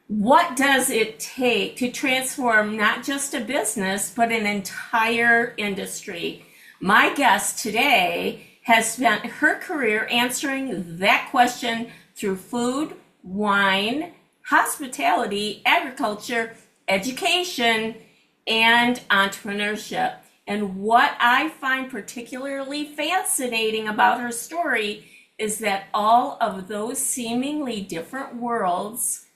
What does it take to transform not just a business, but an entire industry? My guest today has spent her career answering that question through food, wine, hospitality, agriculture, education, and entrepreneurship. And what I find particularly fascinating about her story is that all of those seemingly different worlds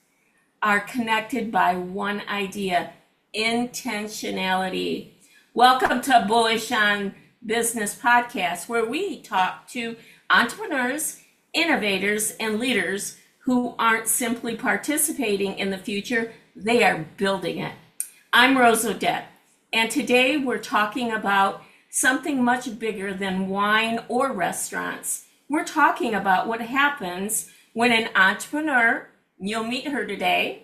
are connected by one idea: intentionality. Welcome to Bullish on Business podcast, where we talk to entrepreneurs, innovators, and leaders who aren't simply participating in the future, they are building it. I'm Rose Odette, and today we're talking about something much bigger than wine or restaurants. We're talking about what happens when an entrepreneur, you'll meet her today,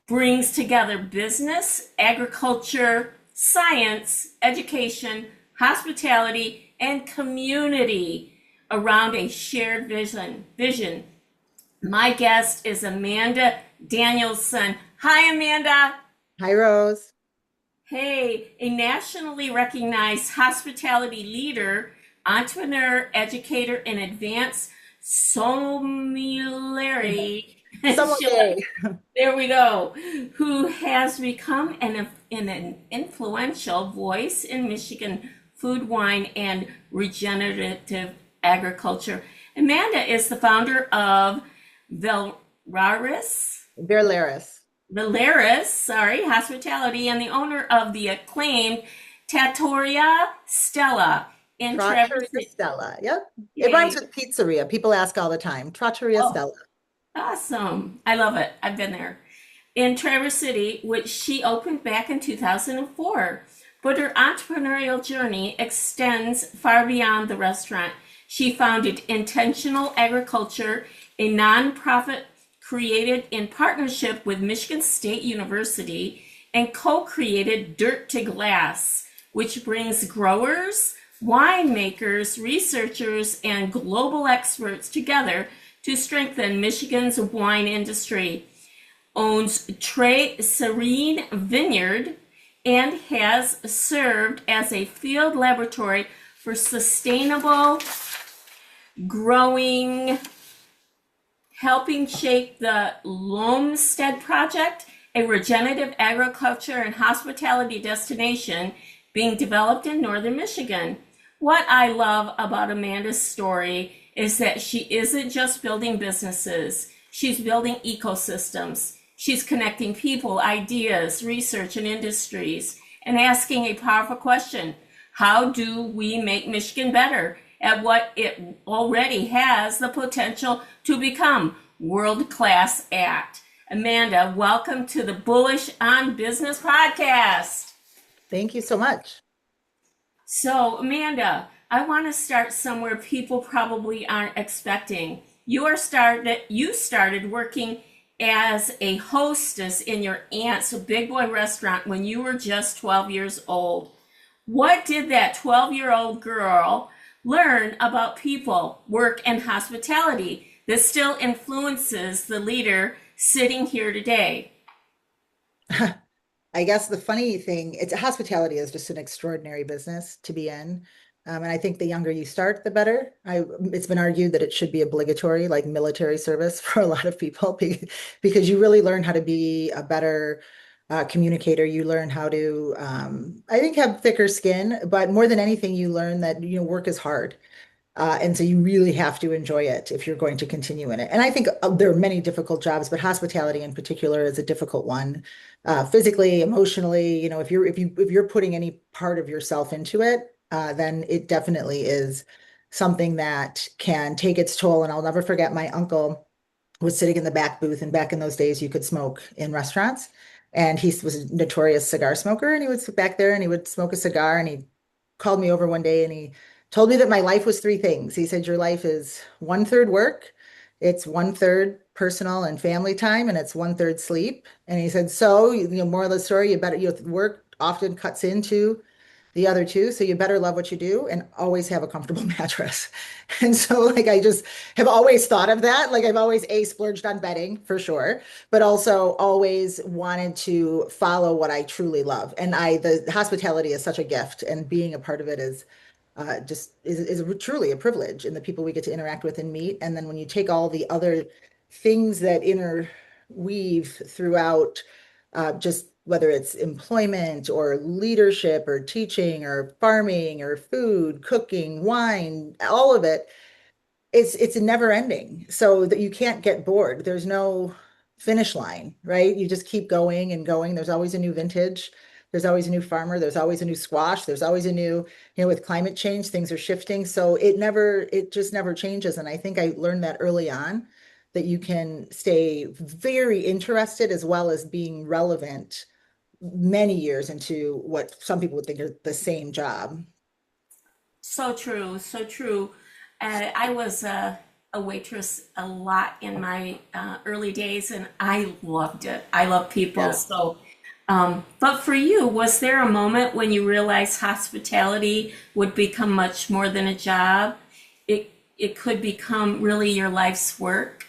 brings together business, agriculture, science, education, hospitality, and community around a shared vision. My guest is Amanda Danielson. Hi, Amanda. Hi, Rose. Hey, a nationally recognized hospitality leader, entrepreneur, educator, and advanced sommelier. Sommelier. There we go. Who has become an influential voice in Michigan food, wine, and regenerative agriculture. Amanda is the founder of Velaris, Velaris. Hospitality, and the owner of the acclaimed Trattoria Stella in Traverse Trattoria Stella. Yep. It rhymes City. with pizzeria. People ask all the time. Trattoria Oh, Stella. awesome. I love it. I've been there. In Traverse City, which she opened back in 2004. But her entrepreneurial journey extends far beyond the restaurant. She founded Intentional Agriculture, a nonprofit created in partnership with Michigan State University, and co-created Dirt to Glass, which brings growers, winemakers, researchers, and global experts together to strengthen Michigan's wine industry. Owns Trey Serene Vineyard and has served as a field laboratory for sustainable growing, helping shape the Lomstead Project, a regenerative agriculture and hospitality destination being developed in northern Michigan. What I love about Amanda's story is that she isn't just building businesses, she's building ecosystems. She's connecting people, ideas, research, and industries, and asking a powerful question: how do we make Michigan better at what it already has the potential to become world class at? Amanda, welcome to the Bullish on Business podcast. Thank you so much. So, Amanda, I want to start somewhere people probably aren't expecting. You started working as a hostess in your aunt's big boy restaurant when you were just 12 years old. What did that 12-year-old girl learn about people, work, and hospitality that still influences the leader sitting here today? I guess the funny thing, it's hospitality is just an extraordinary business to be in. And I think the younger you start, the better. It's been argued that it should be obligatory, like military service for a lot of people, because you really learn how to be a better communicator. You learn how to, I think, have thicker skin, but more than anything, you learn that, work is hard. And so you really have to enjoy it if you're going to continue in it. And I think there are many difficult jobs, but hospitality in particular is a difficult one, physically, emotionally. If you're putting any part of yourself into it, then it definitely is something that can take its toll. And I'll never forget my uncle was sitting in the back booth, and back in those days, you could smoke in restaurants. And he was a notorious cigar smoker, and he would sit back there and he would smoke a cigar. And he called me over one day and he told me that my life was three things. He said, your life is one third work, it's one third personal and family time, and it's one third sleep. And he said, so, moral of the story, work often cuts into the other two. So you better love what you do and always have a comfortable mattress. And so like I just have always thought of that. Like I've always splurged on bedding for sure, but also always wanted to follow what I truly love. And the hospitality is such a gift, and being a part of it is just is truly a privilege, and the people we get to interact with and meet. And then when you take all the other things that interweave throughout, just whether it's employment or leadership or teaching or farming or food, cooking, wine, all of it, it's never ending, so that you can't get bored. There's no finish line, right? You just keep going and going. There's always a new vintage. There's always a new farmer. There's always a new squash. There's always a new, with climate change, things are shifting. So it just never changes. And I think I learned that early on, that you can stay very interested as well as being relevant many years into what some people would think are the same job. So true, so true. I was a waitress a lot in my early days, and I loved it. I love people. Yeah. So, but for you, was there a moment when you realized hospitality would become much more than a job? It could become really your life's work.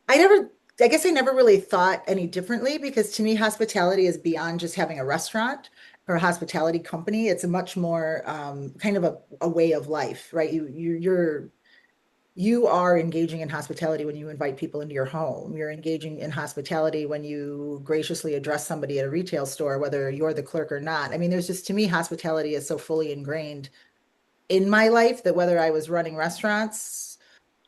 I never, I guess I never really thought any differently, because to me, hospitality is beyond just having a restaurant or a hospitality company. It's a much more kind of a way of life, right? You are engaging in hospitality when you invite people into your home. You're engaging in hospitality when you graciously address somebody at a retail store, whether you're the clerk or not. I mean, there's just, to me, hospitality is so fully ingrained in my life that whether I was running restaurants,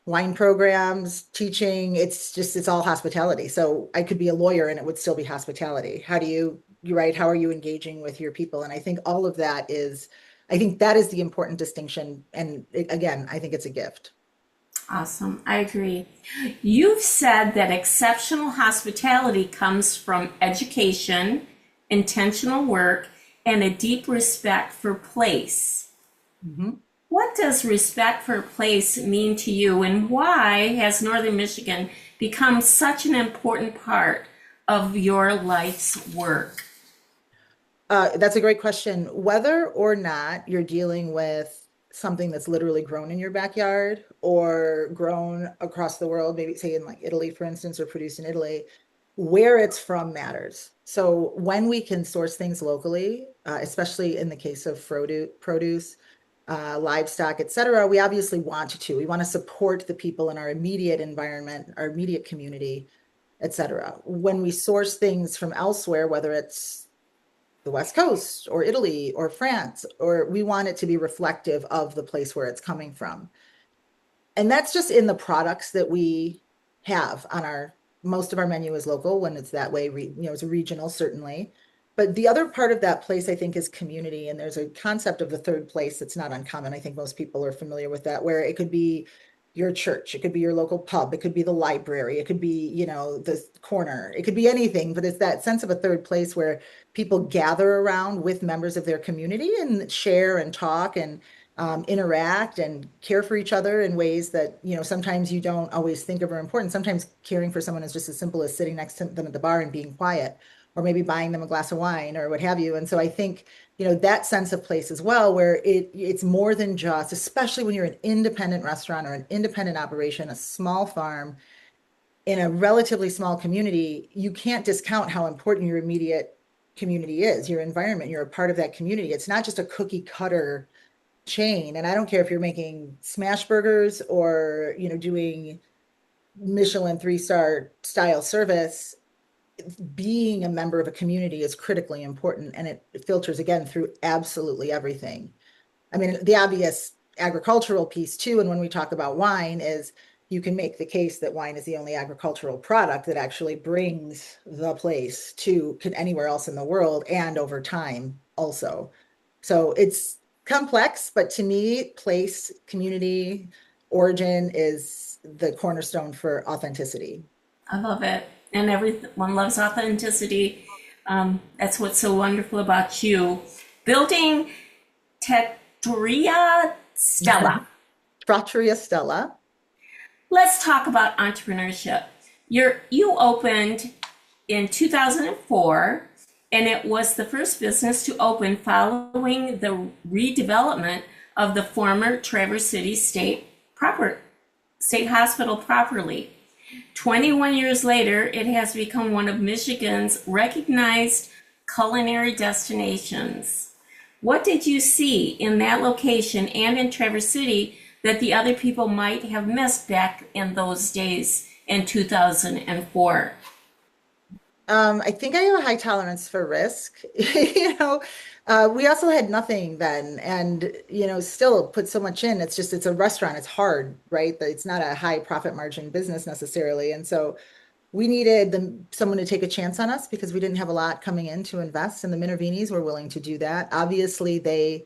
wine programs, teaching, it's all hospitality. So I could be a lawyer and it would still be hospitality. You're right, how are you engaging with your people? And I think that is the important distinction. And again, I think it's a gift. Awesome. I agree. You've said that exceptional hospitality comes from education, intentional work, and a deep respect for place. Mhm. What does respect for place mean to you, and why has Northern Michigan become such an important part of your life's work? That's a great question. Whether or not you're dealing with something that's literally grown in your backyard or grown across the world, maybe say in like Italy, for instance, or produced in Italy, where it's from matters. So when we can source things locally, especially in the case of produce, livestock, et cetera, we obviously want to. We want to support the people in our immediate environment, our immediate community, et cetera. When we source things from elsewhere, whether it's the West Coast or Italy or France, or we want it to be reflective of the place where it's coming from. And that's just in the products that we have on most of our menu is local when it's that way, it's regional, certainly. But the other part of that place, I think, is community. And there's a concept of the third place that's not uncommon. I think most people are familiar with that, where it could be your church, it could be your local pub, it could be the library, it could be, the corner, it could be anything. But it's that sense of a third place where people gather around with members of their community and share and talk and interact and care for each other in ways that, sometimes you don't always think of are important. Sometimes caring for someone is just as simple as sitting next to them at the bar and being quiet, or maybe buying them a glass of wine or what have you. And so I think, that sense of place as well, where it's more than just, especially when you're an independent restaurant or an independent operation, a small farm in a relatively small community, you can't discount how important your immediate community is, your environment. You're a part of that community. It's not just a cookie cutter chain. And I don't care if you're making smash burgers or, doing Michelin 3-star style service. Being a member of a community is critically important, and it filters again through absolutely everything. I mean, the obvious agricultural piece too, and when we talk about wine, is you can make the case that wine is the only agricultural product that actually brings the place to anywhere else in the world, and over time also. So it's complex, but to me, place, community, origin is the cornerstone for authenticity. I love it. And everyone loves authenticity. That's what's so wonderful about you. Building Trattoria Stella. Trattoria Stella. Let's talk about entrepreneurship. You opened in 2004, and it was the first business to open following the redevelopment of the former Traverse City State Hospital properly. 21 years later, it has become one of Michigan's recognized culinary destinations. What did you see in that location and in Traverse City that the other people might have missed back in those days in 2004? I think I have a high tolerance for risk. We also had nothing then, and still put so much in. It's just it's a restaurant. It's hard, right? It's not a high profit margin business necessarily, and so we needed someone to take a chance on us because we didn't have a lot coming in to invest, and the Minervinis were willing to do that. Obviously, they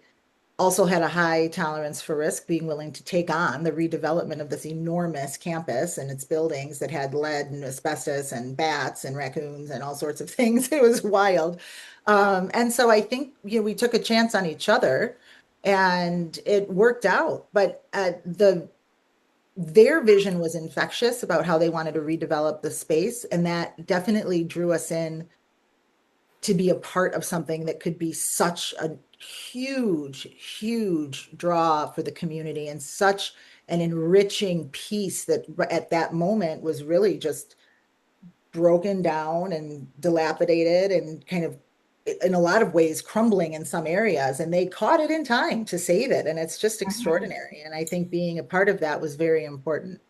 also had a high tolerance for risk, being willing to take on the redevelopment of this enormous campus and its buildings that had lead and asbestos and bats and raccoons and all sorts of things. It was wild. And so I think, we took a chance on each other and it worked out. But their vision was infectious about how they wanted to redevelop the space. And that definitely drew us in to be a part of something that could be such a huge, huge draw for the community and such an enriching piece that at that moment was really just broken down and dilapidated and kind of in a lot of ways crumbling in some areas. And they caught it in time to save it. And it's just extraordinary. And I think being a part of that was very important.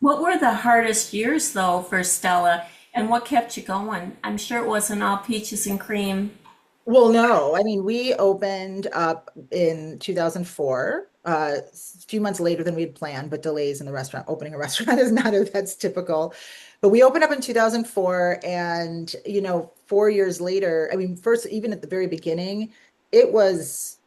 What were the hardest years, though, for Stella, and what kept you going? I'm sure it wasn't all peaches and cream. Well, no, I mean, we opened up in 2004, a few months later than we had planned, but delays in the restaurant. Opening a restaurant is not that's typical. But we opened up in 2004, and 4 years later, I mean, first, even at the very beginning, it was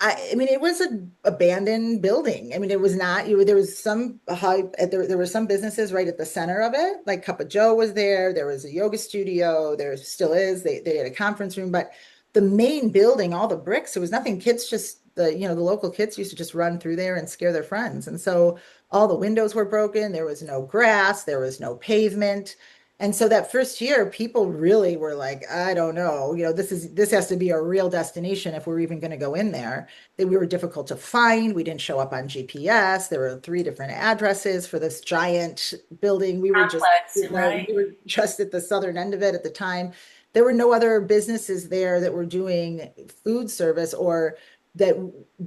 I mean, it was an abandoned building. I mean, it was not, there was some hype, there were some businesses right at the center of it. Like Cup of Joe was there. There was a yoga studio. There still is. They had a conference room, but the main building, all the bricks, there was nothing. Kids just, the local kids used to just run through there and scare their friends. And so all the windows were broken. There was no grass. There was no pavement. And so that first year, people really were like, I don't know, this has to be a real destination if we're even going to go in there. That we were difficult to find. We didn't show up on GPS. There were 3 different addresses for this giant building. We were just, Complex, right? we were just at the southern end of it at the time. There were no other businesses there that were doing food service or that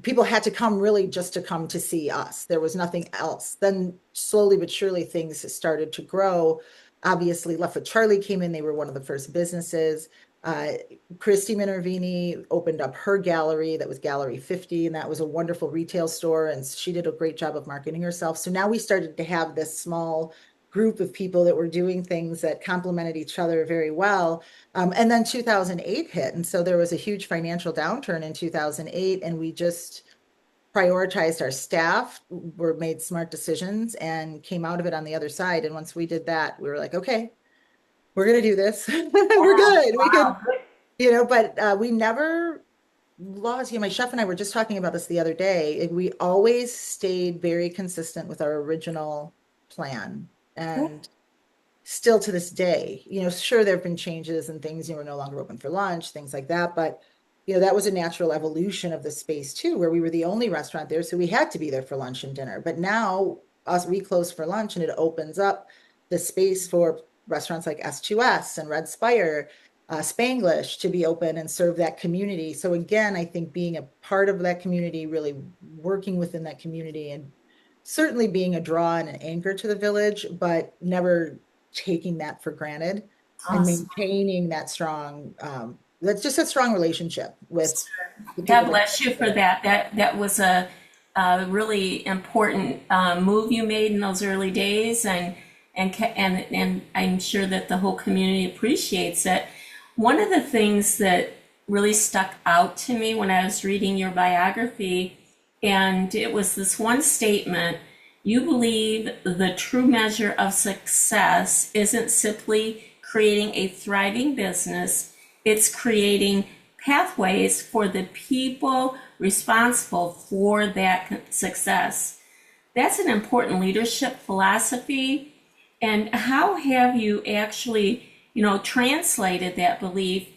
people had to come really just to come to see us. There was nothing else. Then slowly but surely things started to grow. Obviously, Left with Charlie came in. They were one of the first businesses. Uh, Christy Minervini opened up her gallery. That was Gallery 50, and that was a wonderful retail store. And she did a great job of marketing herself. So now we started to have this small group of people that were doing things that complemented each other very well. And then 2008 hit. And so there was a huge financial downturn in 2008, and we just prioritized our staff, were made smart decisions and came out of it on the other side. And once we did that, we were like, okay, we're going to do this. We're Wow, good. We can, wow. but we never lost, my chef and I were just talking about this the other day. We always stayed very consistent with our original plan. And still to this day, sure, there have been changes and things, we're no longer open for lunch, things like that. But that was a natural evolution of the space too, where we were the only restaurant there. So we had to be there for lunch and dinner. But now we close for lunch and it opens up the space for restaurants like S2S and Red Spire, Spanglish to be open and serve that community. So again, I think being a part of that community, really working within that community and certainly being a draw and an anchor to the village, but never taking that for granted and Awesome. maintaining that strong, that's just a strong relationship with the God people that bless you for that. That was a really important move you made in those early days, and I'm sure that the whole community appreciates it. One of the things that really stuck out to me when I was reading your biography, and it was this one statement: you believe the true measure of success isn't simply creating a thriving business, it's creating pathways for the people responsible for that success. That's an important leadership philosophy. And how have you actually translated that belief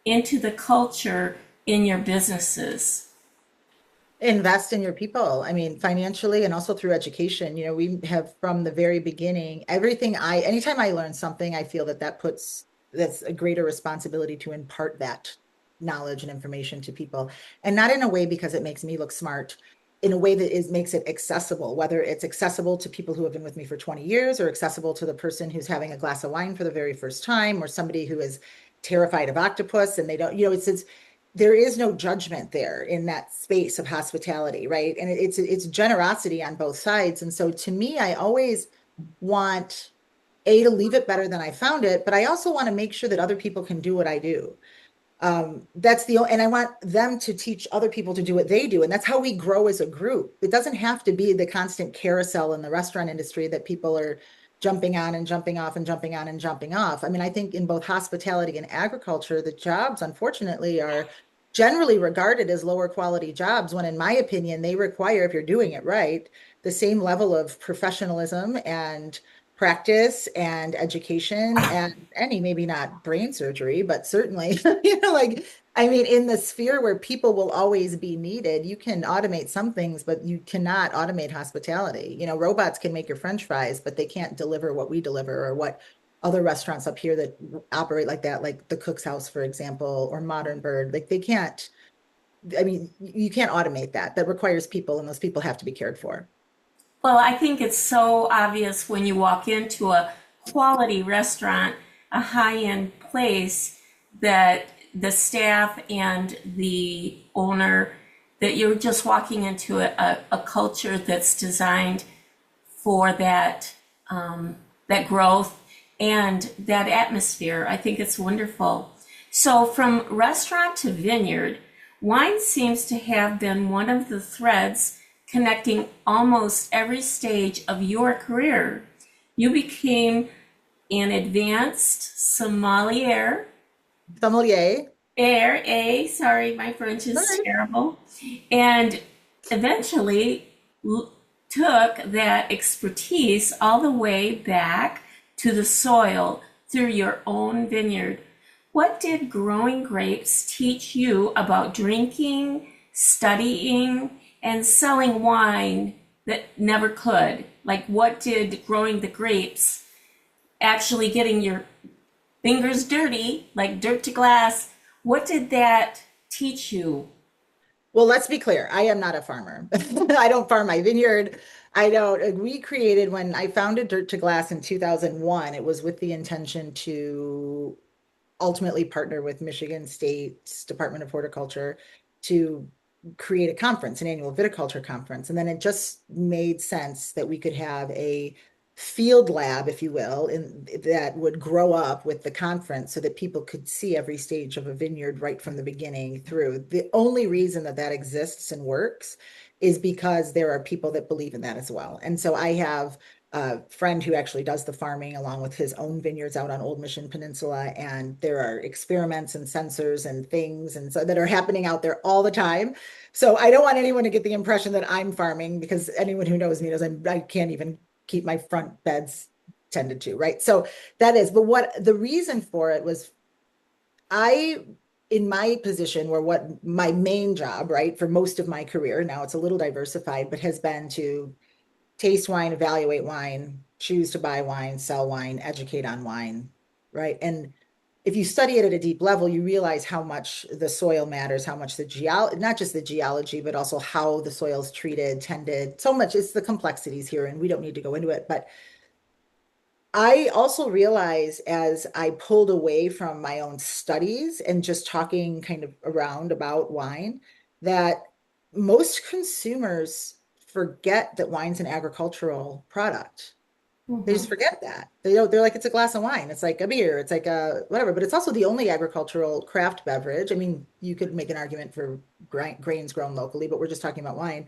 into the culture in your businesses? Invest in your people. I mean, financially and also through education. We have from the very beginning, anytime I learn something, I feel that's a greater responsibility to impart that knowledge and information to people. And not in a way because it makes me look smart, in a way that makes it accessible, whether it's accessible to people who have been with me for 20 years or accessible to the person who's having a glass of wine for the very first time or somebody who is terrified of octopus and they don't, it's there is no judgment there in that space of hospitality, right? And it's generosity on both sides. And so to me, I always want to leave it better than I found it, but I also want to make sure that other people can do what I do. And I want them to teach other people to do what they do. And that's how we grow as a group. It doesn't have to be the constant carousel in the restaurant industry that people are jumping on and jumping off and jumping on and jumping off. I mean, I think in both hospitality and agriculture, the jobs, unfortunately, are generally regarded as lower quality jobs, when in my opinion, they require, if you're doing it right, the same level of professionalism and practice and education and any, maybe not brain surgery, but certainly, I mean, in the sphere where people will always be needed, you can automate some things, but you cannot automate hospitality. Robots can make your French fries, but they can't deliver what we deliver or what other restaurants up here that operate like that, like the Cook's House, for example, or Modern Bird. Like they can't, I mean, you can't automate that. That requires people, and those people have to be cared for. Well, I think it's so obvious when you walk into a quality restaurant, a high-end place, that the staff and the owner, that you're just walking into a culture that's designed for that growth and that atmosphere. I think it's wonderful. So from restaurant to vineyard, wine seems to have been one of the threads connecting almost every stage of your career. You became an advanced sommelier. Sommelier. Sorry, my French is Sorry. terrible. And eventually took that expertise all the way back to the soil through your own vineyard. What did growing grapes teach you about drinking, studying, and selling wine that never could? Like, what did growing the grapes, actually getting your fingers dirty, like dirt to glass, what did that teach you? Well, let's be clear. I am not a farmer. I don't farm my vineyard. I don't. We created, when I founded Dirt to Glass in 2001, it was with the intention to ultimately partner with Michigan State's Department of Horticulture to create a conference, an annual viticulture conference. And then it just made sense that we could have a field lab, if you will, that would grow up with the conference so that people could see every stage of a vineyard right from the beginning through. The only reason that that exists and works is because there are people that believe in that as well. And so I have a friend who actually does the farming along with his own vineyards out on Old Mission Peninsula. And there are experiments and sensors and things and so that are happening out there all the time. So I don't want anyone to get the impression that I'm farming, because anyone who knows me knows I can't even keep my front beds tended to, right? So that is, but what the reason for it was, in my position, where what my main job, right, for most of my career, now it's a little diversified, but has been to taste wine, evaluate wine, choose to buy wine, sell wine, educate on wine, right? And if you study it at a deep level, you realize how much the soil matters, how much not just the geology, but also how the soil is treated, tended, so much. It's the complexities here, and we don't need to go into it. But I also realized, as I pulled away from my own studies and just talking kind of around about wine, that most consumers forget that wine's an agricultural product. They just Mhm. forget that. They're like, it's a glass of wine. It's like a beer. It's like a whatever, but it's also the only agricultural craft beverage. I mean, you could make an argument for grains grown locally, but we're just talking about wine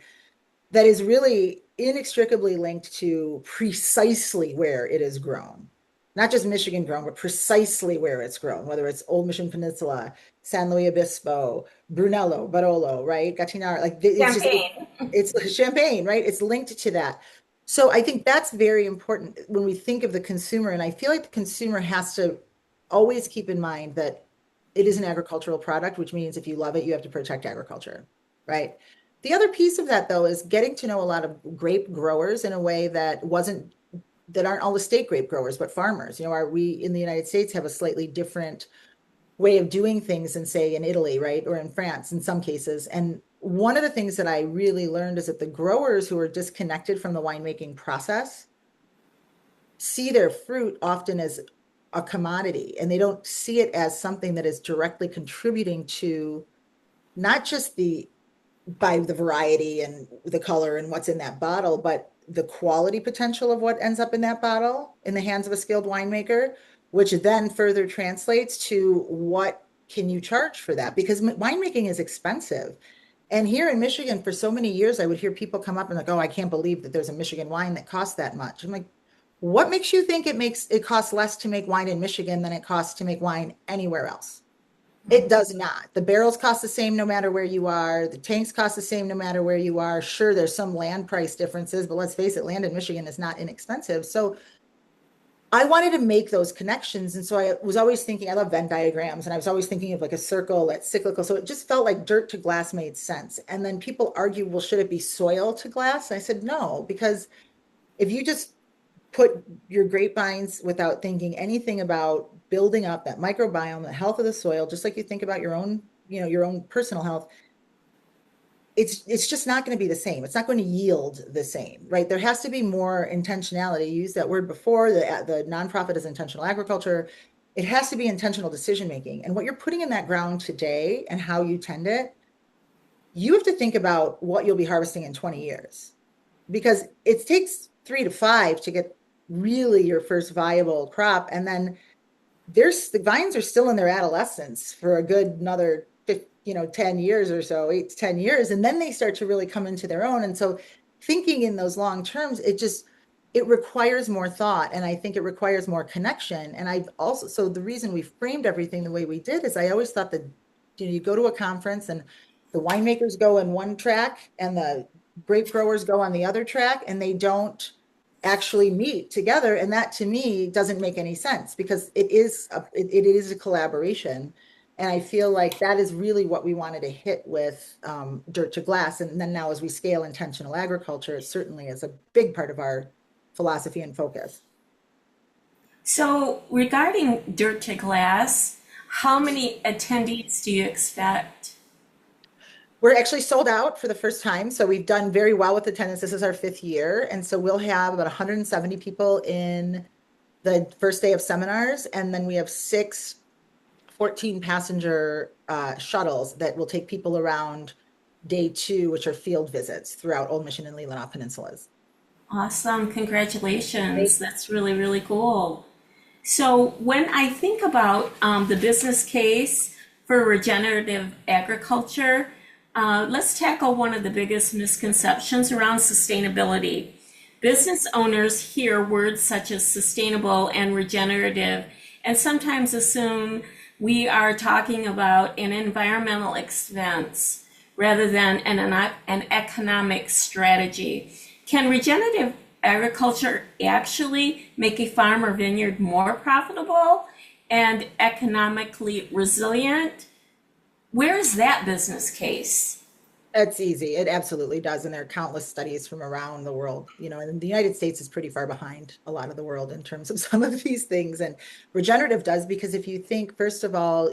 that is really inextricably linked to precisely where it is grown. Not just Michigan grown, but precisely where it's grown, whether it's Old Mission Peninsula, San Luis Obispo, Brunello, Barolo, right? Gattinara, like Champagne. it's Champagne, right? It's linked to that. So I think that's very important when we think of the consumer. And I feel like the consumer has to always keep in mind that it is an agricultural product, which means if you love it, you have to protect agriculture, right? The other piece of that, though, is getting to know a lot of grape growers in a way that aren't all estate grape growers, but farmers. We in the United States have a slightly different way of doing things than, say, in Italy, right? Or in France in some cases. And one of the things that I really learned is that the growers who are disconnected from the winemaking process see their fruit often as a commodity, and they don't see it as something that is directly contributing to not just by the variety and the color and what's in that bottle, but the quality potential of what ends up in that bottle in the hands of a skilled winemaker, which then further translates to what can you charge for that? Because winemaking is expensive. And here in Michigan, for so many years, I would hear people come up and like, oh, I can't believe that there's a Michigan wine that costs that much. I'm like, what makes you think it costs less to make wine in Michigan than it costs to make wine anywhere else? It does not. The barrels cost the same no matter where you are. The tanks cost the same no matter where you are. Sure, there's some land price differences, but let's face it, land in Michigan is not inexpensive. So I wanted to make those connections. And so I was always thinking, I love Venn diagrams, and I was always thinking of like a circle that's cyclical. So it just felt like dirt to glass made sense. And then people argue, well, should it be soil to glass? I said, no, because if you just put your grapevines without thinking anything about building up that microbiome, the health of the soil, just like you think about your own personal health, it's just not going to be the same. It's not going to yield the same, right? There has to be more intentionality. You used that word before. The nonprofit is intentional agriculture. It has to be intentional decision making. And what you're putting in that ground today and how you tend it, you have to think about what you'll be harvesting in 20 years, because it takes 3 to 5 to get really your first viable crop. And then the vines are still in their adolescence for a good another 10 years or so, 8 to 10 years. And then they start to really come into their own. And so thinking in those long terms, it requires more thought. And I think it requires more connection. And so the reason we framed everything the way we did is I always thought that, you go to a conference and the winemakers go in one track and the grape growers go on the other track, and they don't actually meet together. And that to me doesn't make any sense, because it is a collaboration. And I feel like that is really what we wanted to hit with Dirt to Glass. And then now as we scale intentional agriculture, it certainly is a big part of our philosophy and focus. So, regarding Dirt to Glass, how many attendees do you expect? We're actually sold out for the first time. So we've done very well with attendance. This is our 5th year. And so we'll have about 170 people in the first day of seminars. And then we have 14-passenger shuttles that will take people around day 2, which are field visits throughout Old Mission and Leelanau peninsulas. Awesome, congratulations. That's really, really cool. So, when I think about the business case for regenerative agriculture, let's tackle one of the biggest misconceptions around sustainability. Business owners hear words such as sustainable and regenerative and sometimes assume we are talking about an environmental expense rather than an economic strategy. Can regenerative agriculture actually make a farm or vineyard more profitable and economically resilient? Where is that business case? That's easy. It absolutely does. And there are countless studies from around the world, and the United States is pretty far behind a lot of the world in terms of some of these things. And regenerative does, because if you think, first of all,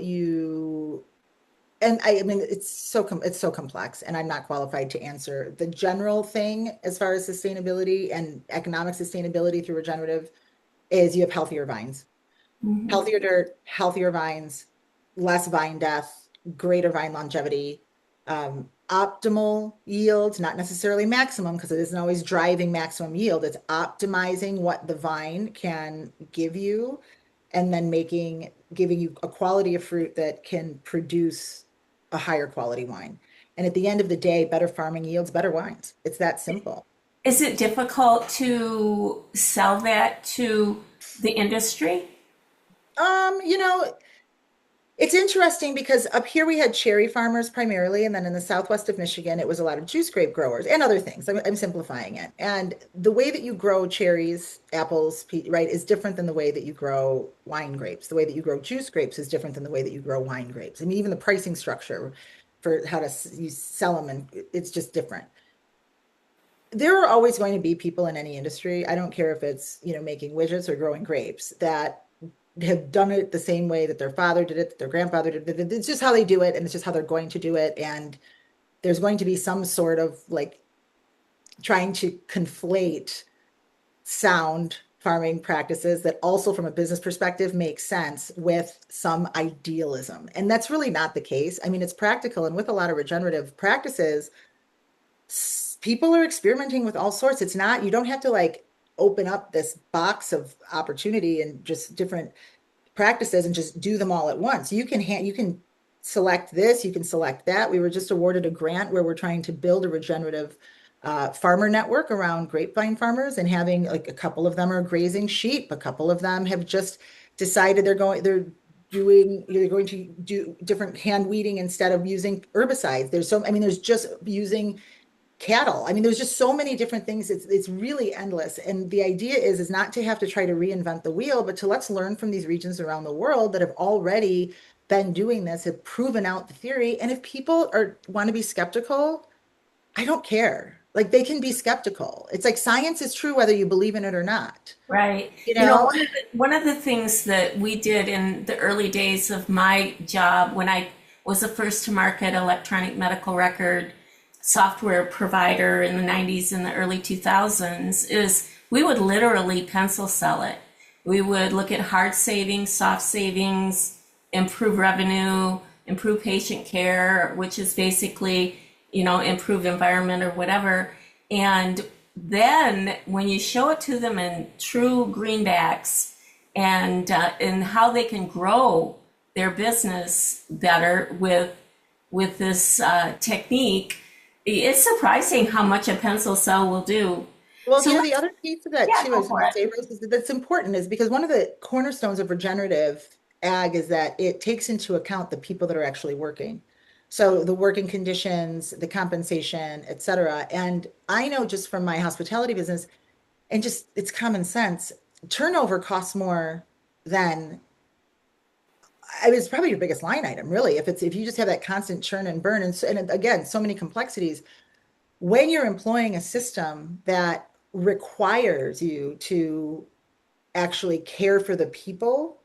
and I mean, it's so complex, and I'm not qualified to answer the general thing as far as sustainability and economic sustainability through regenerative is you have healthier vines, Mhm. healthier dirt, healthier vines, less vine death, greater vine longevity, optimal yields, not necessarily maximum, because it isn't always driving maximum yield. It's optimizing what the vine can give you, and then giving you a quality of fruit that can produce a higher quality wine. And at the end of the day, better farming yields better wines. It's that simple. Is it difficult to sell that to the industry? Um, you know, It's interesting because up here we had cherry farmers primarily, and then in the southwest of Michigan, it was a lot of juice grape growers and other things. I'm simplifying it. And the way that you grow cherries, apples, right, is different than the way that you grow wine grapes. The way that you grow juice grapes is different than the way that you grow wine grapes. I mean, even the pricing structure for how to you sell them, and it's just different. There are always going to be people in any industry. I don't care if it's, making widgets or growing grapes that have done it the same way that their father did it, that their grandfather did it. It's just how they do it, and it's just how they're going to do it. And there's going to be some sort of like trying to conflate sound farming practices that also, from a business perspective, make sense with some idealism. And that's really not the case. I mean, it's practical. And with a lot of regenerative practices, people are experimenting with all sorts. It's not, you don't have to like open up this box of opportunity and just different practices and just do them all at once. You can select this, you can select that. We were just awarded a grant where we're trying to build a regenerative farmer network around grapevine farmers, and having like a couple of them are grazing sheep, a couple of them have just decided they're going to do different hand weeding instead of using herbicides. There's just using cattle. I mean, there's just so many different things. It's really endless. And the idea is not to have to try to reinvent the wheel, but to let's learn from these regions around the world that have already been doing this, have proven out the theory. And if people want to be skeptical, I don't care. Like, they can be skeptical. It's like science is true whether you believe in it or not. Right. You You know, know, one of the things that we did in the early days of my job when I was the first to market electronic medical record software provider in the 90s and the early 2000s is we would literally pencil sell it. We would look at hard savings, soft savings, improve revenue, improve patient care, which is basically, improve environment or whatever. And then when you show it to them in true greenbacks and how they can grow their business better with this technique, it's surprising how much a pencil cell will do. well, So the let's, other piece of that yeah, too, I go was for going to it. say, Rose, is that's important is because one of the cornerstones of regenerative ag is that it takes into account the people that are actually working. So the working conditions, the compensation, et cetera. And I know just from my hospitality business, and just it's common sense, turnover costs more than, it's probably your biggest line item, really. If you just have that constant churn and burn, and again, so many complexities when you're employing a system that requires you to actually care for the people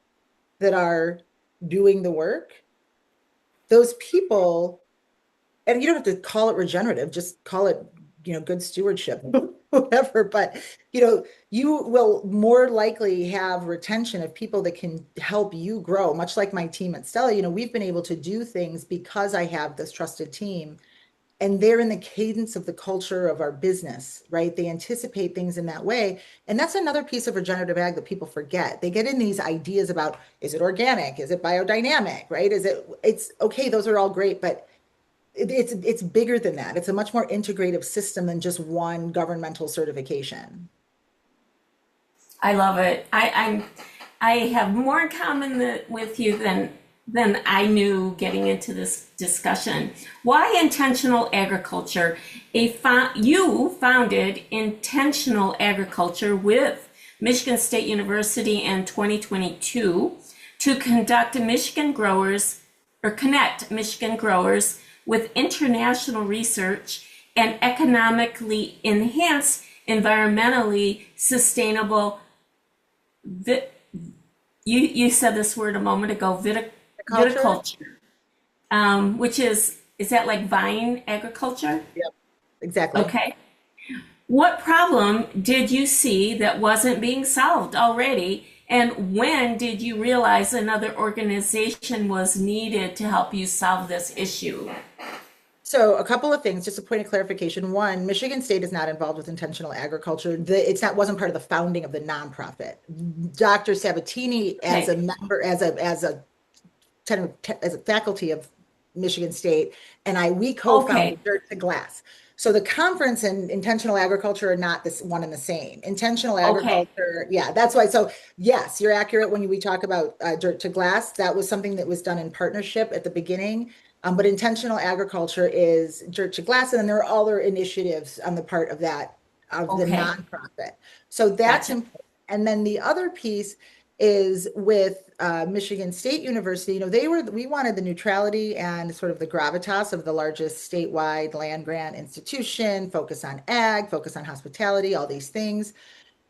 that are doing the work, those people, and you don't have to call it regenerative, just call it, good stewardship, whatever. But, you will more likely have retention of people that can help you grow, much like my team at Stella. We've been able to do things because I have this trusted team, and they're in the cadence of the culture of our business, right? They anticipate things in that way. And that's another piece of regenerative ag that people forget. They get in these ideas about, is it organic? Is it biodynamic, right? It's okay, those are all great, but it's bigger than that. It's a much more integrative system than just one governmental certification. I love it. I have more in common with you than I knew getting into this discussion. Why intentional agriculture? You founded intentional agriculture with Michigan State University in 2022 to conduct Michigan growers or connect Michigan growers with international research and economically enhance environmentally sustainable you said this word a moment ago, The culture? viticulture, which is that like vine agriculture? Yep, exactly. Okay. What problem did you see that wasn't being solved already? And when did you realize another organization was needed to help you solve this issue? So a couple of things, just a point of clarification. One, Michigan State is not involved with intentional agriculture. Wasn't part of the founding of the nonprofit. Dr. Sabatini, as Okay. a member, as a faculty of Michigan State, and we Okay. co-founded Dirt to Glass. So the conference and intentional agriculture are not this one and the same. Intentional Okay, agriculture, yeah, that's why. So yes, you're accurate when we talk about dirt to glass. That was something that was done in partnership at the beginning. But intentional agriculture is dirt to glass, and then there are other initiatives on the part of that of the okay, nonprofit. So that's gotcha. important. And then the other piece is with Michigan State University. We wanted the neutrality and sort of the gravitas of the largest statewide land grant institution, focus on ag, focus on hospitality, all these things.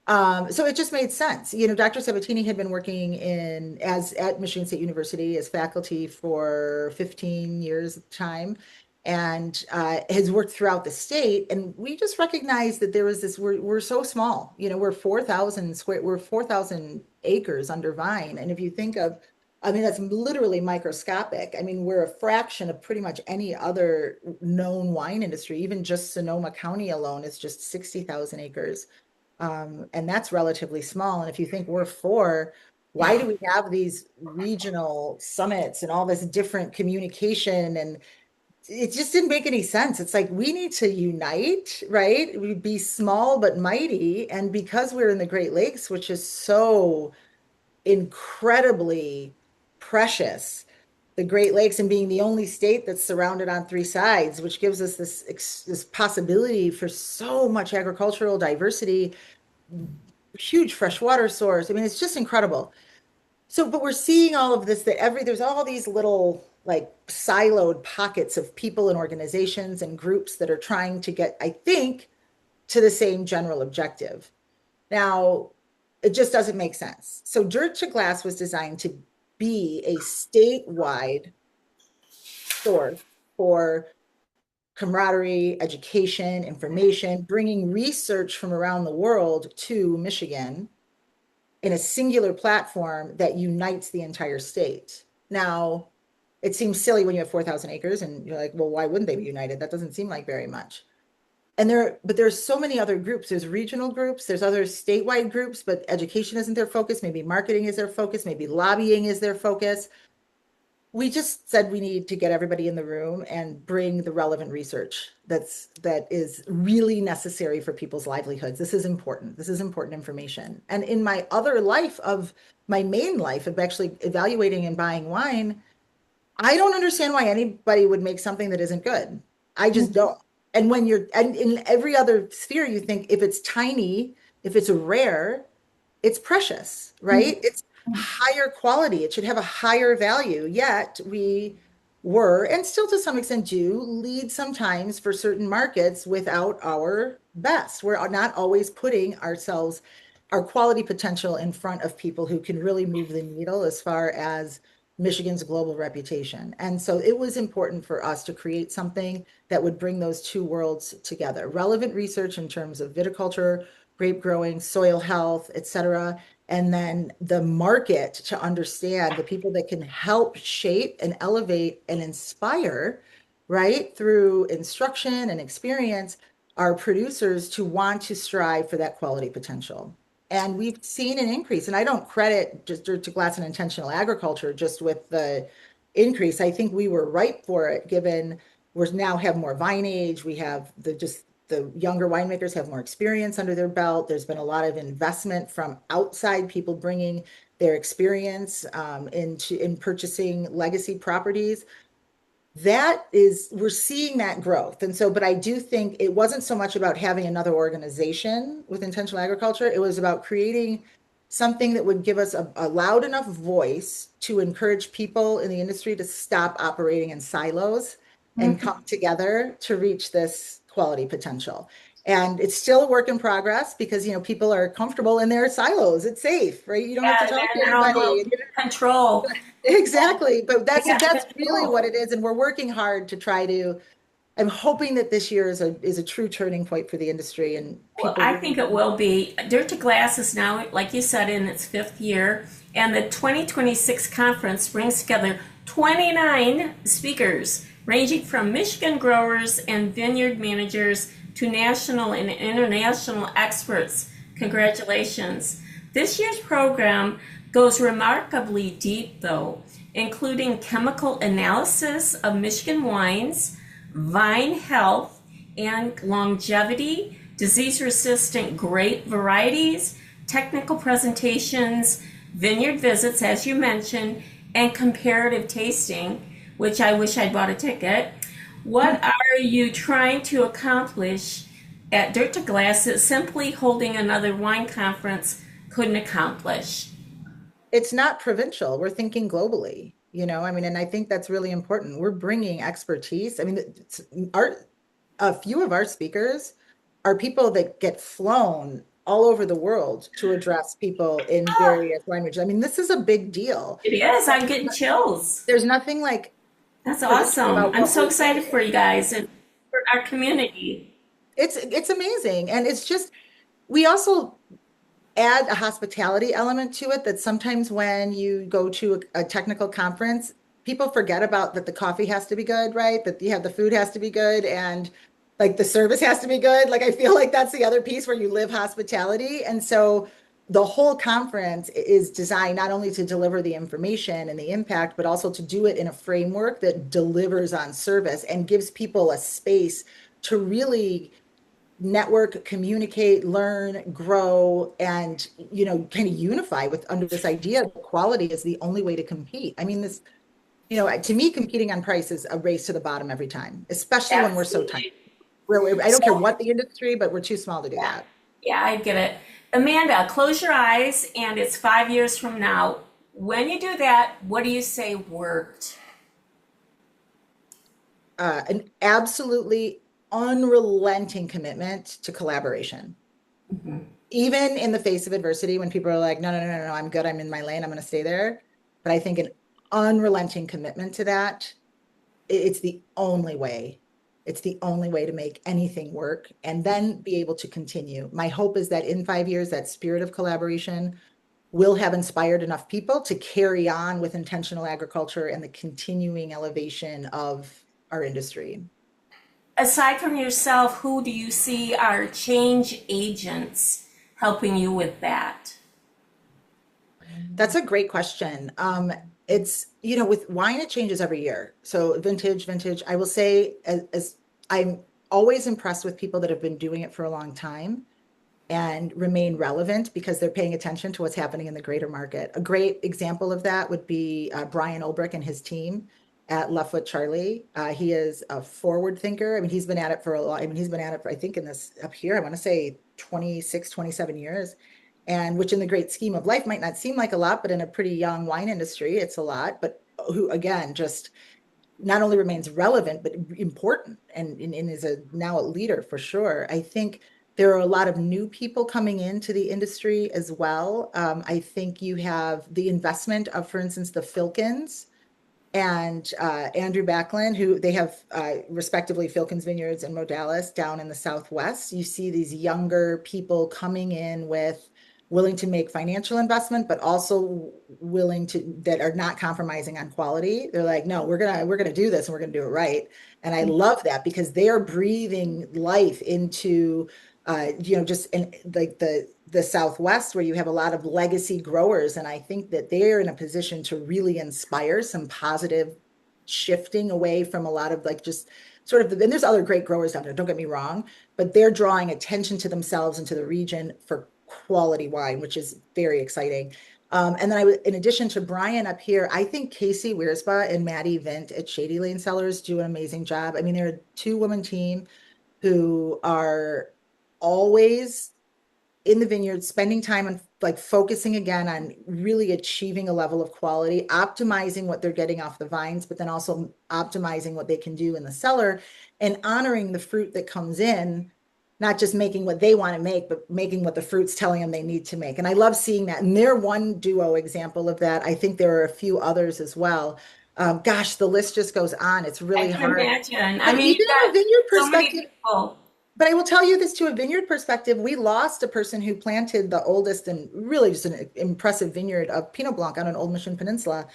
So it just made sense. Dr. Sabatini had been working at Michigan State University as faculty for 15 years at the time and has worked throughout the state. And we just recognized that there was we're so small, we're 4,000 acres under vine. And if you think of, I mean, that's literally microscopic. I mean, we're a fraction of pretty much any other known wine industry. Even just Sonoma County alone is just 60,000 acres. And that's relatively small. And if you think we're four, why do we have these regional summits and all this different communication? And it just didn't make any sense. It's like we need to unite, right? We'd be small but mighty. And because we're in the Great Lakes, which is so incredibly precious, the Great Lakes and being the only state that's surrounded on three sides, which gives us this possibility for so much agricultural diversity, huge freshwater source. I mean, it's just incredible. So, but we're seeing all of this there's all these little like siloed pockets of people and organizations and groups that are trying to get, I think, to the same general objective. Now, it just doesn't make sense. So, Dirt to Glass was designed to be a statewide source for camaraderie, education, information, bringing research from around the world to Michigan in a singular platform that unites the entire state. Now, it seems silly when you have 4,000 acres and you're like, well, why wouldn't they be united? That doesn't seem like very much. But there's so many other groups. There's regional groups, there's other statewide groups, but education isn't their focus. Maybe marketing is their focus. Maybe lobbying is their focus. We just said we need to get everybody in the room and bring the relevant research that is really necessary for people's livelihoods. This is important. This is important information. And in my other life of my main life of actually evaluating and buying wine, I don't understand why anybody would make something that isn't good. I just don't. And in every other sphere, you think if it's tiny, if it's rare, it's precious, right? It's higher quality. It should have a higher value. Yet we were, and still to some extent do, lead sometimes for certain markets without our best. We're not always putting our quality potential in front of people who can really move the needle as far as Michigan's global reputation. And so it was important for us to create something that would bring those two worlds together. Relevant research in terms of viticulture, grape growing, soil health, et cetera. And then the market to understand the people that can help shape and elevate and inspire, right, through instruction and experience, our producers to want to strive for that quality potential. And we've seen an increase. And I don't credit just Dirt to Glass and intentional agriculture just with the increase. I think we were ripe for it, given we now have more vine age. We have the younger winemakers have more experience under their belt. There's been a lot of investment from outside people bringing their experience in purchasing legacy properties. We're seeing that growth. And so, but I do think it wasn't so much about having another organization with intentional agriculture. It was about creating something that would give us a loud enough voice to encourage people in the industry to stop operating in silos and come together to reach this quality potential. And it's still a work in progress because, people are comfortable in their silos. It's safe, right? You don't have to Yeah, talk they're to in their own little anybody. control. Exactly. But They got that's really control. what it is. And we're working hard to I'm hoping that this year is a true turning point for the industry and Well, people I really. think it will be. Dirt to Glass is now, like you said, in its fifth year, and the 2026 conference brings together 29 speakers, ranging from Michigan growers and vineyard managers to national and international experts. Congratulations. This year's program goes remarkably deep, though, including chemical analysis of Michigan wines, vine health, and longevity, disease-resistant grape varieties, technical presentations, vineyard visits, as you mentioned, and comparative tasting, which I wish I'd bought a ticket. What are you trying to accomplish at Dirt to Glass that simply holding another wine conference couldn't accomplish? It's not provincial. We're thinking globally, I mean, and I think that's really important. We're bringing expertise. I mean, our a few of our speakers are people that get flown all over the world to address people in Oh, various languages. I mean, this is a big deal. it is. I'm getting chills. There's nothing like That's provincial awesome. about I'm what so we're excited for doing. you guys and for our community. It's amazing. And it's just we also add a hospitality element to it that sometimes when you go to a technical conference, people forget about that the coffee has to be good, right? That you have the food has to be good and like the service has to be good. Like I feel like that's the other piece where you live hospitality. And so the whole conference is designed not only to deliver the information and the impact, but also to do it in a framework that delivers on service and gives people a space to really network, communicate, learn, grow, and kind of unify with under this idea that quality is the only way to compete. I mean, this, to me, competing on price is a race to the bottom every time, especially when we're so tiny. Absolutely. I don't care So, what the industry, but we're too small to do yeah, that. yeah, I get it. Amanda, close your eyes, and it's 5 years from now. When you do that, what do you say worked? An absolutely unrelenting commitment to collaboration. Even in the face of adversity, when people are like, no, no, no, no, no, I'm good, I'm in my lane, I'm going to stay there. But I think an unrelenting commitment to that, it's the only way. It's the only way to make anything work and then be able to continue. My hope is that in 5 years, that spirit of collaboration will have inspired enough people to carry on with intentional agriculture and the continuing elevation of our industry. Aside from yourself, who do you see are change agents helping you with that? That's a great question. It's, with wine, it changes every year. So vintage, I will say as I'm always impressed with people that have been doing it for a long time and remain relevant because they're paying attention to what's happening in the greater market. A great example of that would be Brian Olbrich and his team at Left Foot Charlie. He is a forward thinker. I mean, he's been at it for a lot. I mean, he's been at it for, I think in this up here, I want to say 26, 27 years. And which in the great scheme of life might not seem like a lot, but in a pretty young wine industry, it's a lot. But who, again, just not only remains relevant but important and is a now a leader for sure. I think there are a lot of new people coming into the industry as well. I think you have the investment of, for instance, the Filkins and Andrew Backlund, who they have respectively Filkins Vineyards and Modalis down in the Southwest. You see these younger people coming in with willing to make financial investment, but also willing to that are not compromising on quality. They're like, no, we're gonna do this and we're gonna do it right. And I love that because they are breathing life into just in like the Southwest where you have a lot of legacy growers. And I think that they're in a position to really inspire some positive shifting away from a lot of like just sort of and there's other great growers out there, don't get me wrong, but they're drawing attention to themselves and to the region for quality wine, which is very exciting. And then in addition to Brian up here, I think Casey Wiersba and Maddie Vint at Shady Lane Cellars do an amazing job. I mean, they're a two-woman team who are always in the vineyard, spending time on like focusing again on really achieving a level of quality, optimizing what they're getting off the vines, but then also optimizing what they can do in the cellar and honoring the fruit that comes in, not just making what they want to make, but making what the fruit's telling them they need to make. And I love seeing that. And they're one duo example of that. I think there are a few others as well. Gosh, the list just goes on. It's I really can hard. imagine. I But mean, even you've in a got vineyard so many perspective, people. but I will tell you this to a vineyard perspective. We lost a person who planted the oldest and really just an impressive vineyard of Pinot Blanc on an old Mission Peninsula.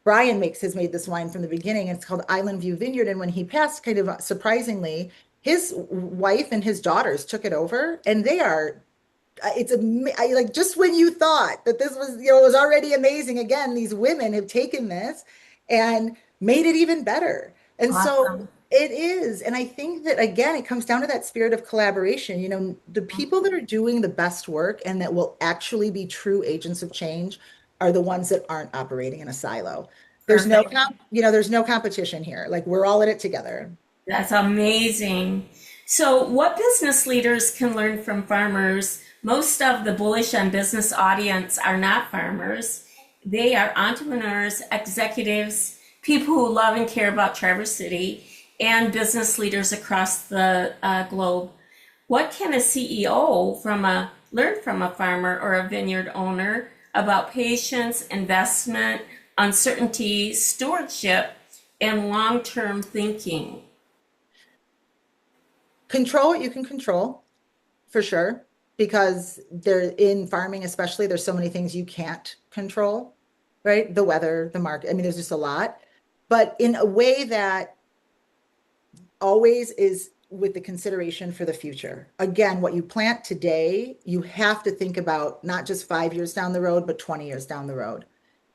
Brian has made this wine from the beginning. It's called Island View Vineyard. And when he passed, kind of surprisingly, his wife and his daughters took it over, and they are. Like just when you thought that this was was already amazing, again, these women have taken this and made it even better. And so Awesome. It is. And I think that, again, it comes down to that spirit of collaboration. The people that are doing the best work and that will actually be true agents of change are the ones that aren't operating in a silo. Perfect. There's no competition here. Like we're all in it together. That's amazing. So, what business leaders can learn from farmers? Most of the Bullish on Business audience are not farmers. They are entrepreneurs, executives, people who love and care about Traverse City, and business leaders across the globe. What can a CEO learn from a farmer or a vineyard owner about patience, investment, uncertainty, stewardship, and long-term thinking? Control what you can control, for sure, because there in farming, especially, there's so many things you can't control, right? The weather, the market. I mean, there's just a lot, but in a way that always is with the consideration for the future. Again, what you plant today, you have to think about not just 5 years down the road, but 20 years down the road.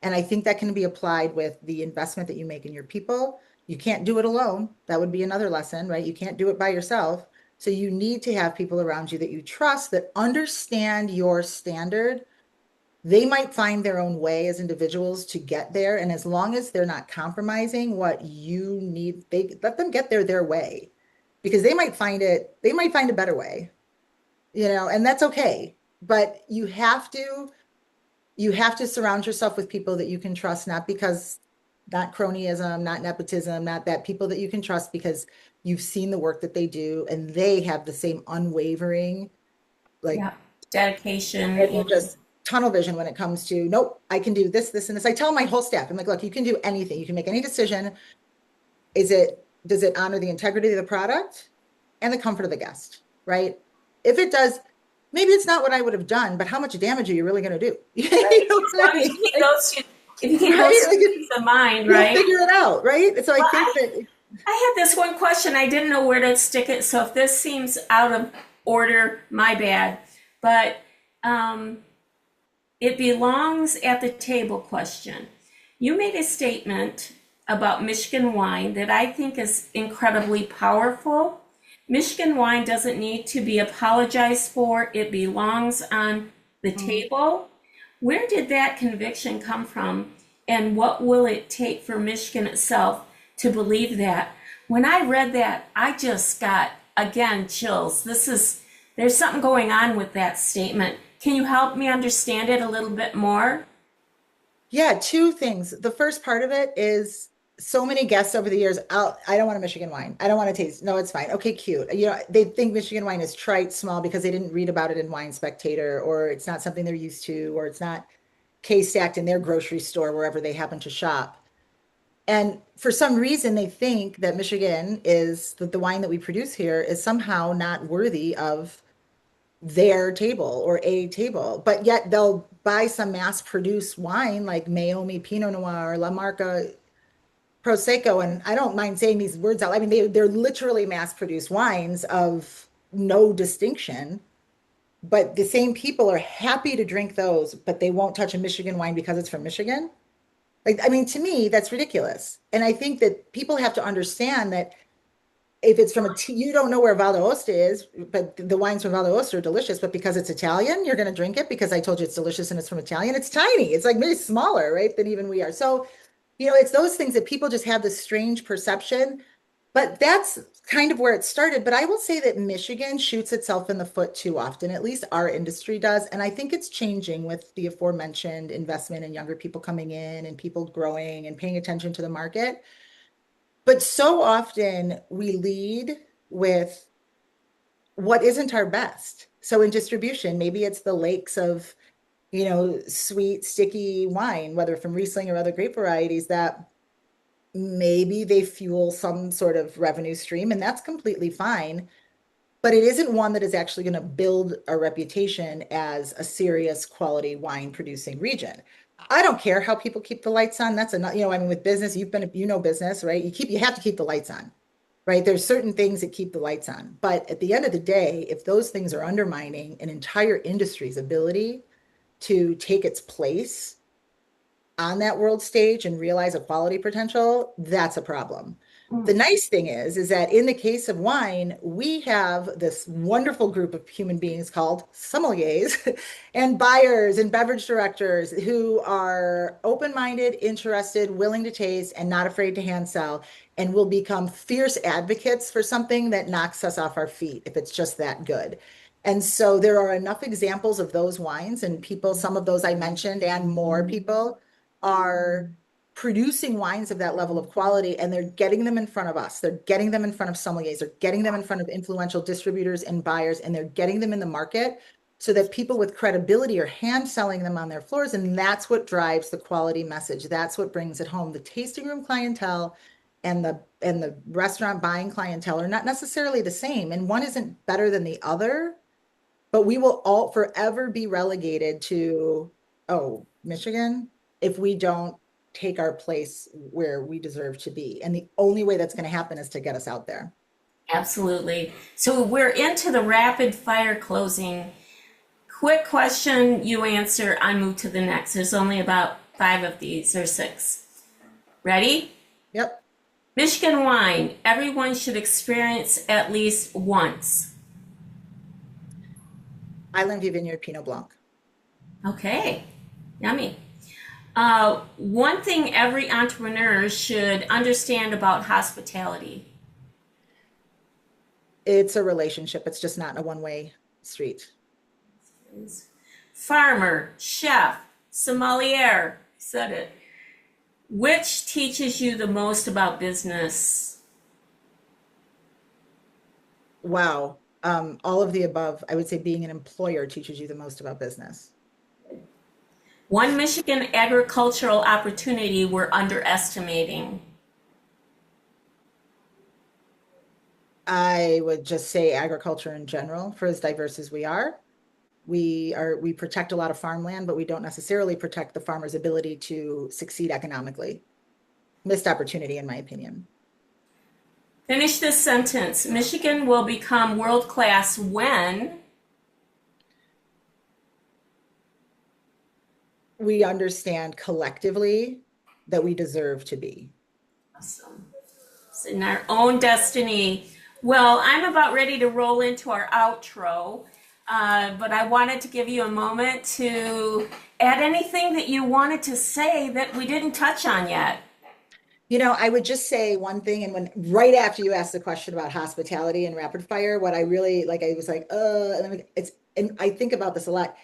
And I think that can be applied with the investment that you make in your people. You can't do it alone. That would be another lesson, right? You can't do it by yourself. So you need to have people around you that you trust that understand your standard. They might find their own way as individuals to get there. And as long as they're not compromising what you need, they let them get there their way because they might find a better way, and that's okay. But you have to surround yourself with people that you can trust, not cronyism, not nepotism, not that, people that you can trust because you've seen the work that they do and they have the same unwavering, like, Yeah, dedication and and just tunnel vision when it comes to, nope, I can do this, this, and this. I tell my whole staff, I'm like, look, you can do anything. You can make any decision. Does it honor the integrity of the product and the comfort of the guest, right? If it does, maybe it's not what I would have done, but how much damage are you really going to do? right. You know As what I long as mean? you keep those two, if you keep those Right? two Like peace of mind, you'll right? figure it out, right? So I Well, think that I had this one question. I didn't know where to stick it. So if this seems out of order, my bad. But um, it belongs at the table question. You made a statement about Michigan wine that I think is incredibly powerful. Michigan wine doesn't need to be apologized for, it belongs on the table. Where did that conviction come from? And what will it take for Michigan itself to believe that? When I read that, I just got, again, chills. There's something going on with that statement. Can you help me understand it a little bit more? yeah, two things. The first part of it is so many guests over the years. I don't want a Michigan wine. I don't want to taste. No, it's fine. Okay, cute. They think Michigan wine is trite, small because they didn't read about it in Wine Spectator, or it's not something they're used to, or it's not case stacked in their grocery store wherever they happen to shop. And for some reason, they think that Michigan is that the wine that we produce here is somehow not worthy of their table or a table, but yet they'll buy some mass-produced wine like Meiomi Pinot Noir or La Marca Prosecco. And I don't mind saying these words out. I mean, they're literally mass-produced wines of no distinction, but the same people are happy to drink those, but they won't touch a Michigan wine because it's from Michigan. Like, I mean, to me, that's ridiculous. And I think that people have to understand that if it's you don't know where Val d'Aosta is, but the wines from Val d'Aosta are delicious, but because it's Italian, you're going to drink it because I told you it's delicious and it's from Italian. It's tiny. It's like maybe smaller, right, than even we are. So, it's those things that people just have this strange perception, but that's kind of where it started. But I will say that Michigan shoots itself in the foot too often, at least our industry does. And I think it's changing with the aforementioned investment and younger people coming in and people growing and paying attention to the market. But so often we lead with what isn't our best. So in distribution, maybe it's the lakes of, sweet, sticky wine, whether from Riesling or other grape varieties, that maybe they fuel some sort of revenue stream, and that's completely fine. But it isn't one that is actually going to build a reputation as a serious quality wine producing region. I don't care how people keep the lights on. That's enough. I mean, with business, business, right? You have to keep the lights on, right? There's certain things that keep the lights on. But at the end of the day, if those things are undermining an entire industry's ability to take its place on that world stage and realize a quality potential, that's a problem. The nice thing is that in the case of wine, we have this wonderful group of human beings called sommeliers and buyers and beverage directors who are open-minded, interested, willing to taste, and not afraid to hand sell, and will become fierce advocates for something that knocks us off our feet if it's just that good. And so there are enough examples of those wines and people, some of those I mentioned, and more people are producing wines of that level of quality, and they're getting them in front of us. They're getting them in front of sommeliers. They're getting them in front of influential distributors and buyers, and they're getting them in the market so that people with credibility are hand selling them on their floors. And that's what drives the quality message. That's what brings it home. The tasting room clientele and the restaurant buying clientele are not necessarily the same, and one isn't better than the other, but we will all forever be relegated to, oh, Michigan, if we don't take our place where we deserve to be. And the only way that's going to happen is to get us out there. Absolutely. So we're into the rapid fire closing. Quick question, you answer, I move to the next. There's only about 5 of these or 6. Ready? Yep. Michigan wine, everyone should experience at least once. Island View Vineyard Pinot Blanc. Okay, yummy. One thing every entrepreneur should understand about hospitality. It's a relationship. It's just not a one-way street. Farmer, chef, sommelier, said it. Which teaches you the most about business? Wow. All of the above. I would say being an employer teaches you the most about business. One Michigan agricultural opportunity we're underestimating. I would just say agriculture in general, for as diverse as we are. We protect a lot of farmland, but we don't necessarily protect the farmer's ability to succeed economically. Missed opportunity, in my opinion. Finish this sentence. Michigan will become world class when We understand collectively that we deserve to be. awesome. It's in our own destiny. Well, I'm about ready to roll into our outro, but I wanted to give you a moment to add anything that you wanted to say that we didn't touch on yet. I would just say one thing, and when right after you asked the question about hospitality and rapid fire, what I really like, I was like, and I think about this a lot.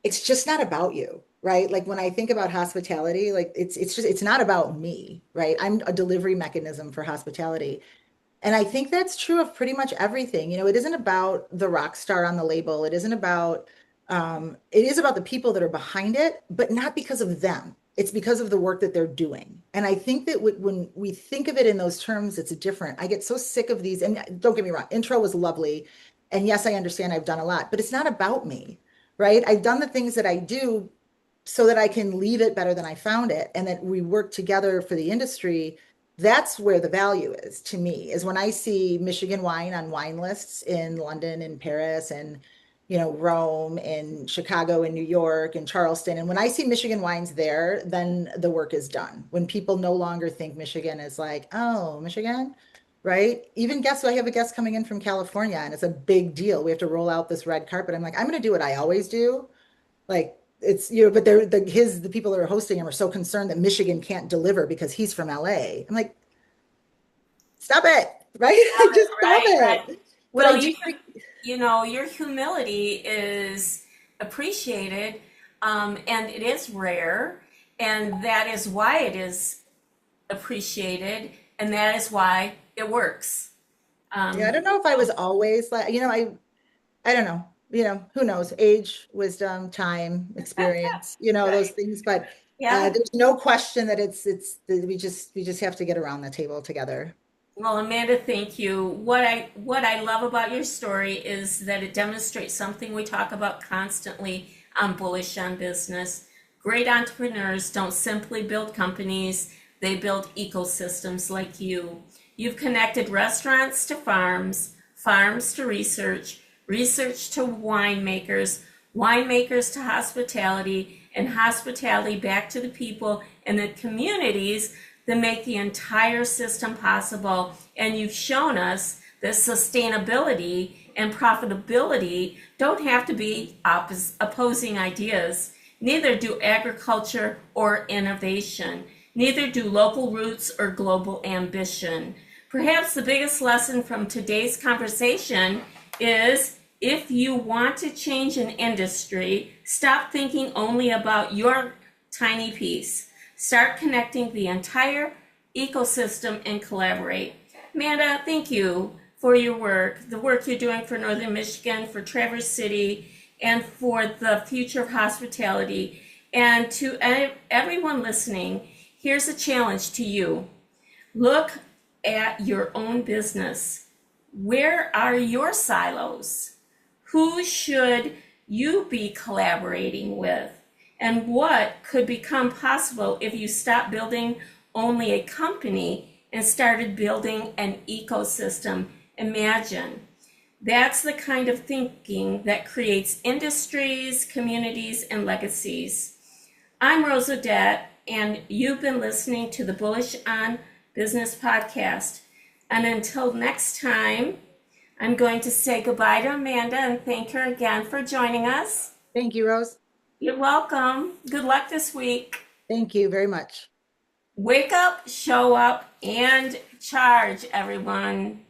It's just not about you, right? Like when I think about hospitality, like it's not about me, right? I'm a delivery mechanism for hospitality. And I think that's true of pretty much everything. It isn't about the rock star on the label. It is about the people that are behind it, but not because of them. It's because of the work that they're doing. And I think that when we think of it in those terms, it's different. I get so sick of these, and don't get me wrong, intro was lovely. And yes, I understand I've done a lot, but it's not about me, right? I've done the things that I do so that I can leave it better than I found it, and that we work together for the industry. That's where the value is to me, is when I see Michigan wine on wine lists in London and Paris and Rome and Chicago and New York and Charleston. And when I see Michigan wines there, then the work is done. When people no longer think Michigan is like, oh, Michigan, right? Even guess, I have a guest coming in from California, and it's a big deal. We have to roll out this red carpet. I'm like, I'm going to do what I always do. Like it's, but the people that are hosting him are so concerned that Michigan can't deliver because he's from LA. I'm like, stop it, right? Just stop Right, right. it. But I Well, do you think, your humility is appreciated, and it is rare, and that is why it is appreciated, and that is why it works. yeah, I Um, don't know if I was always like, I don't know, who knows, age, wisdom, time, experience, those right. things. But Yeah. there's no question that we just have to get around the table together. Well, Amanda, thank you. What I love about your story is that it demonstrates something we talk about constantly on Bullish on Business. Great entrepreneurs don't simply build companies, they build ecosystems like you. You've connected restaurants to farms, farms to research, research to winemakers, winemakers to hospitality, and hospitality back to the people and the communities that make the entire system possible. And you've shown us that sustainability and profitability don't have to be opposing ideas. Neither do agriculture or innovation. Neither do local roots or global ambition. Perhaps the biggest lesson from today's conversation is if you want to change an industry, stop thinking only about your tiny piece. Start connecting the entire ecosystem and collaborate. Amanda, thank you for your work, the work you're doing for Northern Michigan, for Traverse City, and for the future of hospitality. And to everyone listening, here's a challenge to you. Look at your own business. Where are your silos? Who should you be collaborating with? And what could become possible if you stopped building only a company and started building an ecosystem? Imagine. That's the kind of thinking that creates industries, communities, and legacies. I'm Rose Odette, and you've been listening to the Bullish on Business podcast. And until next time, I'm going to say goodbye to Amanda and thank her again for joining us. Thank you, Rose. You're welcome. Good luck this week. Thank you very much. Wake up, show up, and charge, everyone.